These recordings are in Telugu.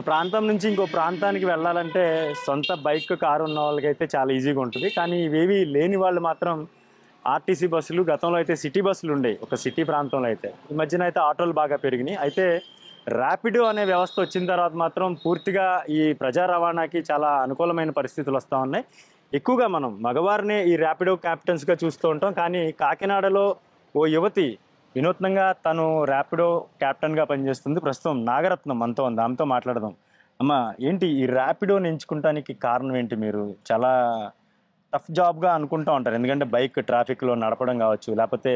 ప్రాంతం నుంచి ఇంకో ప్రాంతానికి వెళ్ళాలంటే సొంత బైక్ కారు ఉన్న వాళ్ళకైతే చాలా ఈజీగా ఉంటుంది. కానీ ఇవేవి లేని వాళ్ళు మాత్రం ఆర్టీసీ బస్సులు, గతంలో అయితే సిటీ బస్సులు ఉండేవి ఒక సిటీ ప్రాంతంలో. అయితే ఈ మధ్యన అయితే ఆటోలు బాగా పెరిగినాయి. అయితే ర్యాపిడో అనే వ్యవస్థ వచ్చిన తర్వాత మాత్రం పూర్తిగా ఈ ప్రజా రవాణాకి చాలా అనుకూలమైన పరిస్థితులు వస్తూ ఉన్నాయి. ఎక్కువగా మనం మగవారినే ఈ ర్యాపిడో క్యాప్టెన్స్గా చూస్తూ ఉంటాం. కానీ కాకినాడలో ఓ యువతి వినూత్నంగా తను ర్యాపిడో క్యాప్టెన్గా పనిచేస్తుంది. ప్రస్తుతం నాగరత్నం మనతో ఉంది, ఆమెతో మాట్లాడదాం. అమ్మ, ఏంటి ఈ ర్యాపిడోని ఎంచుకోవడానికి కారణం ఏంటి? మీరు చాలా టఫ్ జాబ్గా అనుకుంటూ ఉంటారు, ఎందుకంటే బైక్ ట్రాఫిక్లో నడపడం కావచ్చు, లేకపోతే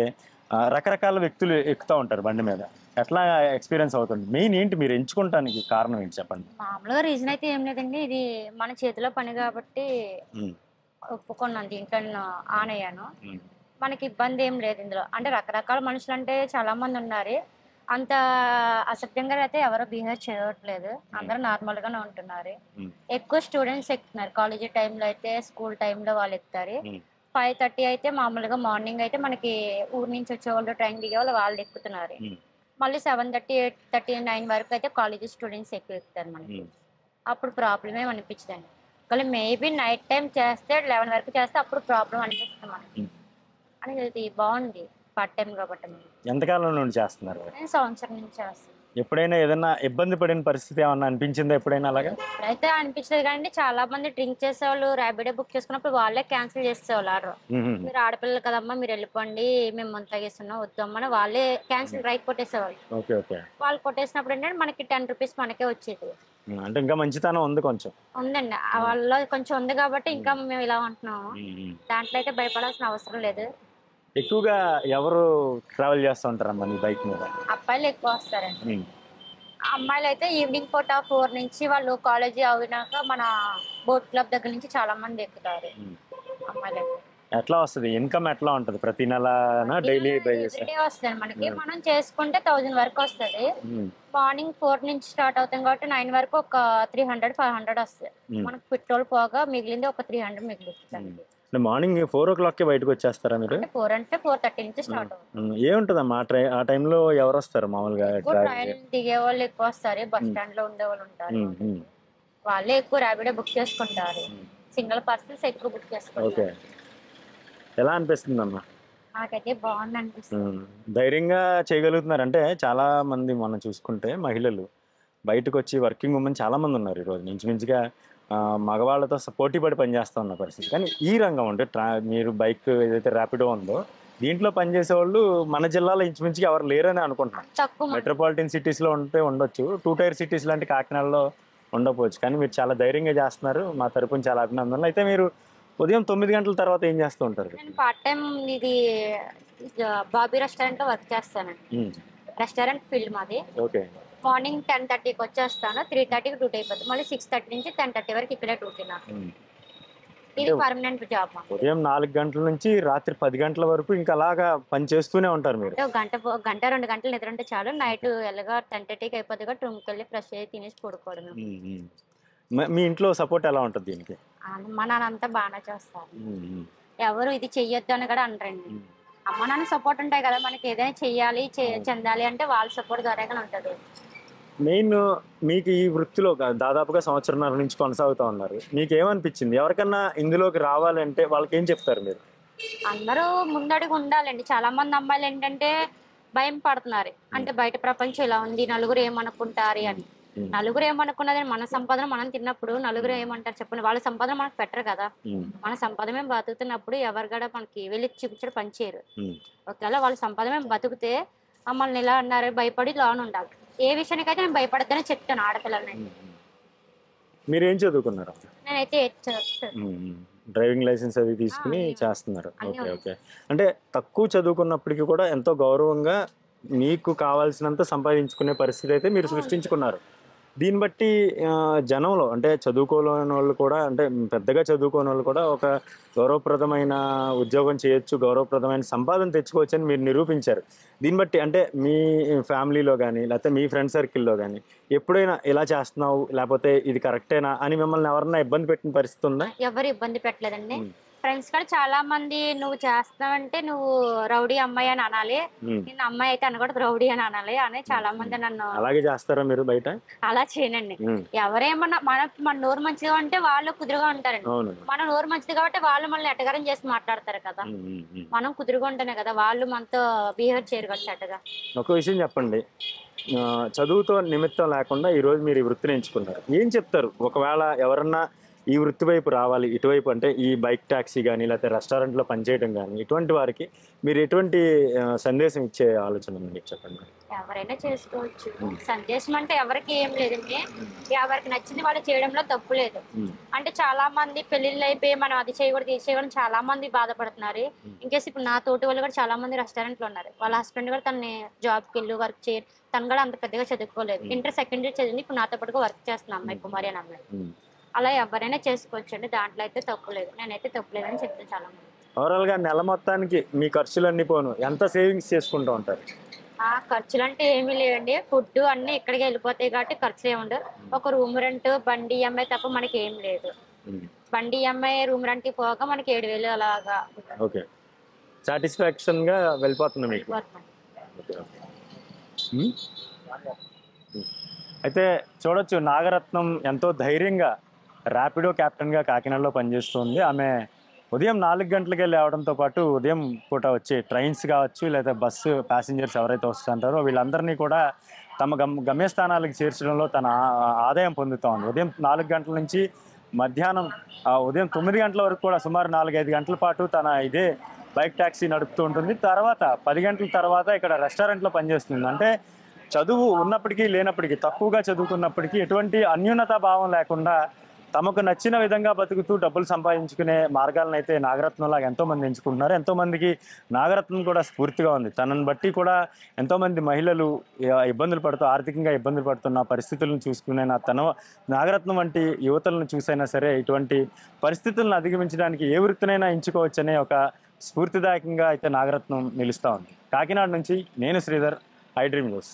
రకరకాల వ్యక్తులు ఎక్కుతూ ఉంటారు బండి మీద. ఎట్లా ఎక్స్పీరియన్స్ అవుతుంది? మెయిన్ ఏంటి మీరు ఎంచుకోవడానికి కారణం ఏంటి చెప్పండి? మామూలుగా రీజన్ అయితే ఏం లేదండి, ఇది మన చేతిలో పని కాబట్టి ఒప్పుకున్నాను, దీంట్లో నేను ఆన్ అయ్యాను. మనకి ఇబ్బంది ఏం లేదు ఇందులో. అంటే రకరకాల మనుషులు అంటే చాలా మంది ఉన్నారు, అంత అసభ్యంగా అయితే ఎవరో బిహేవ్ చేయట్లేదు, అందరూ నార్మల్ గానే ఉంటున్నారు. ఎక్కువ స్టూడెంట్స్ ఎక్కుతున్నారు, కాలేజీ టైంలో అయితే, స్కూల్ టైంలో వాళ్ళు ఎక్కుతారు. 5:30 అయితే మామూలుగా మార్నింగ్ అయితే మనకి ఊరి నుంచి వచ్చే వాళ్ళు, ట్రైన్ దిగే వాళ్ళు ఎక్కుతున్నారు. మళ్ళీ 7:30, 8:30, 9 వరకు అయితే కాలేజీ స్టూడెంట్స్ ఎక్కువ ఎక్కుతారు మనకి. అప్పుడు ప్రాబ్లం ఏమి అనిపించదండి. ఒకవేళ మేబీ నైట్ టైం చేస్తే 11 వరకు చేస్తే అప్పుడు ప్రాబ్లం అనిపిస్తుంది మనకి. అనేది బాగుంది పార్ట్ టైం కాబట్టి. ఎంతకాలం నుండి చేస్తున్నారు? నేను సంవత్సరం నుంచి చేస్తాను. ఎప్పుడైనా ఏదైనా ఇబ్బంది పడిన పరిస్థితి ఏమన్నా అనిపించిందా ఎప్పుడైనా అలాగా? ఇప్పుడైతే అనిపించలేదు, కానీ చాలా మంది డ్రింక్ చేసేవాళ్ళు ర్యాపిడో బుక్ చేసుకున్నప్పుడు వాళ్ళే క్యాన్సిల్ చేసేవాళ్ళు ఆర్డర్. మీరు ఆడపిల్లలు కదమ్మా, మీరు వెళ్ళిపోండి, మేము ముందు తగ్గిస్తున్నాం వద్దమ్మని వాళ్ళే క్యాన్సిల్ రైట్ కొట్టేసేవాళ్ళు. వాళ్ళు కొట్టేసినప్పుడు ఏంటంటే మనకి 10 రూపీస్ మనకే వచ్చేది. అంటే ఇంకా మంచితనం ఉంది, కొంచెం ఉందండి వాళ్ళలో కొంచెం ఉంది కాబట్టి ఇంకా మేము ఇలా ఉంటున్నాము. దాంట్లో అయితే భయపడాల్సిన అవసరం లేదు. ఎక్కువగా ఎవరు ట్రావెల్ చేస్తూ ఉంటారమ్మా నీ బైక్ మీద? అబ్బాయిలు ఎక్కువ వస్తారండి. అమ్మాయిలు అయితే ఈవినింగ్ పూట 4 నుంచి వాళ్ళు కాలేజీ అయినాక మన బోట్ క్లబ్ దగ్గర నుంచి చాలా మంది ఎక్కుతారు అమ్మాయిలు. ఎట్లా వస్తుంది ఇన్కమ్? ఎట్లా ఉంటుంది? ప్రతి నెల డైలీ వస్తుంది మనకి. మనం చేసుకుంటే 1000 వరకు వస్తుంది. మార్నింగ్ 4 నుంచి స్టార్ట్ అవుతాం కాబట్టి 9 వరకు ఒక 300, 500 వస్తుంది. మనకు పెట్రోల్ పోగా మిగిలింది ఒక 300 మిగులుతుంది. మార్నింగ్ 4 o'clock బయటకు వచ్చేస్తారా మీరు? 4 అంటే 4:30 నుంచి స్టార్ట్ అవుతుంది. ఏముంటుందమ్మా ఆ టైంలో ఎవరు వస్తారు మామూలుగా? ట్రైన్ దిగే వాళ్ళు ఎక్కువ వస్తారు, బస్ స్టాండ్ లో ఉండే వాళ్ళు ఉంటారు, వాళ్ళే ఎక్కువ ర్యాపిడో బుక్ చేసుకుంటారు. సింగిల్ పర్సన్స్ ఎక్కువ బుక్ చేసుకుంటారు. ఎలా అనిపిస్తుంది అమ్మా? నాకైతే బాగుంది అనిపిస్తుంది. ధైర్యంగా చేయగలుగుతున్నారు అంటే చాలా మంది మనం చూసుకుంటే మహిళలు బయటకు వచ్చి వర్కింగ్ ఉమెన్ చాలా మంది ఉన్నారు ఈరోజు. ఇంచుమించుగా మగవాళ్ళతో పోటీ పడి పనిచేస్తూ ఉన్న పరిస్థితి. కానీ ఈ రంగం అంటే మీరు బైక్ ఏదైతే ర్యాపిడో ఉందో దీంట్లో పనిచేసే వాళ్ళు మన జిల్లాలో ఇంచుమించుగా ఎవరు లేరని అనుకుంటున్నాను. మెట్రోపాలిటన్ సిటీస్లో ఉండొచ్చు, 2 tier సిటీస్ లాంటి కాకినాడలో ఉండకపోవచ్చు. కానీ మీరు చాలా ధైర్యంగా చేస్తున్నారు, మా తరపున చాలా అభినందనలు. అయితే మీరు ఉదయం 9 గంటల తర్వాత ఏం చేస్తూ ఉంటారు? నేను పార్ట్ టైం ఇది బాబీ రెస్టారెంట్ లో వర్క్ చేస్తానండి. రెస్టారెంట్ ఫీల్డ్ మాది. మార్నింగ్ 10:30కి వచ్చేస్తాను, 3:30కి డ్యూటీ అయిపోతుంది. మళ్ళీ 6:30 నుంచి 10:30 వరకు ఇక్కడే డ్యూటీ నాకు. ఇది పర్మనెంట్ జాబ్. ఉదయం 4 గంటల నుంచి రాత్రి 10 గంటల వరకు ఇంకా అలాగా పని చేస్తూనే ఉంటారు మీరు? గంట 2 గంటలు నిద్ర ఉంటే చాలు. నైట్ ఎలాగా 10:30కి అయిపోతుంది కాబట్టి రూమ్కి వెళ్ళి ఫ్రెష్ అయ్యి తినేసి పడుకోవడం. మీ ఇంట్లో సపోర్ట్ ఎలా ఉంటుంది దీనికి? మా నాన్న అంతా బాగానే చేస్తారు, ఎవరు ఇది చెయ్యొద్దు అని కూడా అనరండి. అమ్మ నాన్న సపోర్ట్ ఉంటాయి కదా, మనకి ఏదైనా చెయ్యాలి చెందాలి అంటే వాళ్ళ సపోర్ట్ ద్వారాగానే ఉంటుంది. మెయిన్ మీకు ఈ వృత్తిలో దాదాపుగా 1.5 సంవత్సరం నుంచి కొనసాగుతూ ఉన్నారు. మీకు ఏమనిపించింది? ఎవరికన్నా ఇందులోకి రావాలంటే వాళ్ళకి ఏం చెప్తారు మీరు? అందరూ ముందడుగు ఉండాలండి. చాలా మంది అమ్మాయిలు ఏంటంటే భయం పడుతున్నారు, అంటే బయట ప్రపంచం ఇలా ఉంది, నలుగురు ఏమనుకుంటారు అని. నలుగురు ఏమనుకున్నది, మన సంపాదన మనం తిన్నప్పుడు నలుగురు ఏమంటారు చెప్పండి? వాళ్ళ సంపాదన మనకు పెట్టరు కదా. మన సంపాదన మేము బతుకుతున్నప్పుడు ఎవరు కూడా మనకి వెళ్ళి చూపించడం పని చేయరు. ఒకవేళ వాళ్ళ సంపాదన మేము బతుకుతే మమ్మల్ని ఇలా అన్నారు భయపడి లోన్ ఉండాలి. ఏ విషయానికైతే నేను భయపడద్దని చెప్తాను ఆడపిల్లలని. మీరేం చదువుకున్నారు? నేనైతే డ్రైవింగ్ లైసెన్స్ అది తీసుకుని చేస్తున్నారు. ఓకే. అంటే తక్కువ చదువుకున్నప్పటికీ కూడా ఎంతో గౌరవంగా మీకు కావాల్సినంత సంపాదించుకునే పరిస్థితి అయితే మీరు సృష్టించుకున్నారు. దీన్ని బట్టి జనంలో అంటే చదువుకోలేని వాళ్ళు కూడా అంటే పెద్దగా చదువుకోని వాళ్ళు కూడా ఒక గౌరవప్రదమైన ఉద్యోగం చేయొచ్చు, గౌరవప్రదమైన సంపాదన తెచ్చుకోవచ్చు అని మీరు నిరూపించారు. దీన్ని బట్టి అంటే మీ ఫ్యామిలీలో గానీ, లేకపోతే మీ ఫ్రెండ్ సర్కిల్‌లో గానీ ఎప్పుడైనా ఇలా చేస్తున్నావు, లేపోతే ఇది కరెక్టేనా అని మిమ్మల్ని ఎవరన్నా ఇబ్బంది పెట్టిన పరిస్థితి ఉందా? ఎవరు ఇబ్బంది పెట్టలేదండి. హ్మ్. ఫ్రెండ్స్ కూడా చాలా మంది నువ్వు చేస్తున్నావంటే నువ్వు రౌడీ అమ్మాయి అని అనాలి. హ్మ్. నిన్ను అమ్మాయి అయితే అనకూడదు రౌడీ అని అనాలి అని చాలా హ్మ్. మంది నన్ను అలాగే చేస్తారా మీరు బయట? అలా చేయనండి. హ్మ్. ఎవరేమన్నా మన నోరు మంచిగా ఉంటే వాళ్ళు కుదురుగా ఉంటారండి. అవును. మన నోరు మంచిది కాబట్టి వాళ్ళు మనల్ని ఎటకారం చేసి మాట్లాడతారు కదా! హ్మ్. హ్మ్. హ్మ్. మనం కుదురుగా ఉంటేనే కదా వాళ్ళు మనతో బిహేవ్ చేయరు కదా చెడ్డగా. ఒక విషయం చెప్పండి. చదువుతో నిమిత్తం లేకుండా ఈరోజు మీరు ఈ వృత్తిని ఎంచుకున్నారు. ఏం చెప్తారు? ఒకవేళ ఎవరన్నా ఈ వృత్తి వైపు రావాలి, ఇటువైపు అంటే ఈ బైక్ టాక్సీ గానీ, లేకపోతే రెస్టారెంట్‌లో పనిచేయడం గానీ, ఇటువంటి వారికి మీరు ఎటువంటి సందేశం ఇచ్చే ఆలోచన ఉంది చెప్పండి? ఎవరైనా చేసుకోవచ్చు. హ్మ్. సందేశం అంటే ఎవరికీ ఏం లేదండి. హ్మ్. ఎవరికి నచ్చింది వాళ్ళు చేయడంలో తప్పు లేదు. హ్మ్. అంటే చాలా మంది పెళ్ళిళ్ళైపోయి మనం అది చేయకూడదు, ఇది చేయకూడదు చాలా మంది బాధపడుతున్నారు. హ్మ్. ఇన్‌కేస్ ఇప్పుడు నా తోటి వాళ్ళు కూడా చాలా మంది రెస్టారెంట్‌లో ఉన్నారు. వాళ్ళ హస్బెండ్ కూడా తనని జాబ్‌కెళ్ళి వర్క్ తను కూడా అంత పెద్దగా చదువుకోలేదు. హ్మ్. ఇంటర్ సెకండ్ ఇయర్ చదివింది. ఇప్పుడు నాతో పాటుగా వర్క్ చేస్తున్న అమ్మాయి కుమారి అనే అమ్మాయి. హ్మ్. అలా ఎవరైనా చేసుకోవచ్చండి. దాంట్లో అయితే తప్పు లేదు. నేనైతే తప్పు లేదని చెప్తాను చాలా మంది. ఓవరాల్‌గా నెల మొత్తానికి మీ ఖర్చులన్నీ పోను ఎంత సేవింగ్స్ చేసుకుంటూ ఉంటారు? ఖర్చులంటే ఏమీ లేవండి. ఫుడ్డు అన్నీ ఇక్కడికే ఎళ్ళిపోతాయి కాబట్టి ఖర్చులేముండవు. హ్మ్. ఒక రూమ్ రెంట్, బండి ఈఎంఐ తప్ప మనకేం లేదు. హ్మ్. బండి ఈఎంఐ, రూమ్ రెంట్‌కి పోగా మనకి 7,000 అలాగా ఓకే. సాటిస్ఫాక్షన్‌గా వెళ్ళిపోతుంది మీకు. వెళ్ళిపోతుంది. ఓకే. ఓకే. హ్మ్. హ్మ్. అయితే చూడొచ్చు నాగరత్నం ఎంతో ధైర్యంగా ర్యాపిడో కెప్టెన్‌గా కాకినాడలో పనిచేస్తుంది. ఆమె ఉదయం 4 గంటలకే లేవడంతో పాటు ఉదయం పూట వచ్చే ట్రైన్స్ కావచ్చు, లేదా బస్సు ప్యాసింజర్స్ ఎవరైతే వస్తుంటారో వీళ్ళందరినీ కూడా తమ గమ్యస్థానాలకు చేర్చడంలో తన ఆదాయం పొందుతా ఉంది. ఉదయం 4 గంటల నుంచి మధ్యాహ్నం ఉదయం 9 గంటల వరకు కూడా సుమారు 4, 5 గంటల పాటు తన ఇదే బైక్ టాక్సీ నడుపుతూ ఉంటుంది. తర్వాత 10 గంటల తర్వాత ఇక్కడ రెస్టారెంట్‌లో పనిచేస్తుంది. అంటే చదువు ఉన్నప్పటికీ, లేనప్పటికీ, తక్కువగా చదువుకున్నప్పటికీ ఎటువంటి అన్యూనతా భావం లేకుండా తమకు నచ్చిన విధంగా బతుకుతూ డబ్బులు సంపాదించుకునే మార్గాలనైతే నాగరత్నంలాగా ఎంతోమంది ఎంచుకుంటున్నారు. ఎంతోమందికి నాగరత్నం కూడా స్ఫూర్తిగా ఉంది. తనని బట్టి కూడా ఎంతోమంది మహిళలు ఇబ్బందులు పడుతూ ఆర్థికంగా ఇబ్బందులు పడుతున్న పరిస్థితులను చూసుకునే నాగరత్నం వంటి యువతులను చూసైనా సరే ఇటువంటి పరిస్థితులను అధిగమించడానికి ఏ వృత్తినైనా ఎంచుకోవచ్చనే ఒక స్ఫూర్తిదాయకంగా అయితే నాగరత్నం నిలుస్తా ఉంది. కాకినాడ నుంచి నేను శ్రీధర్, ఐ డ్రీమ్ న్యూస్.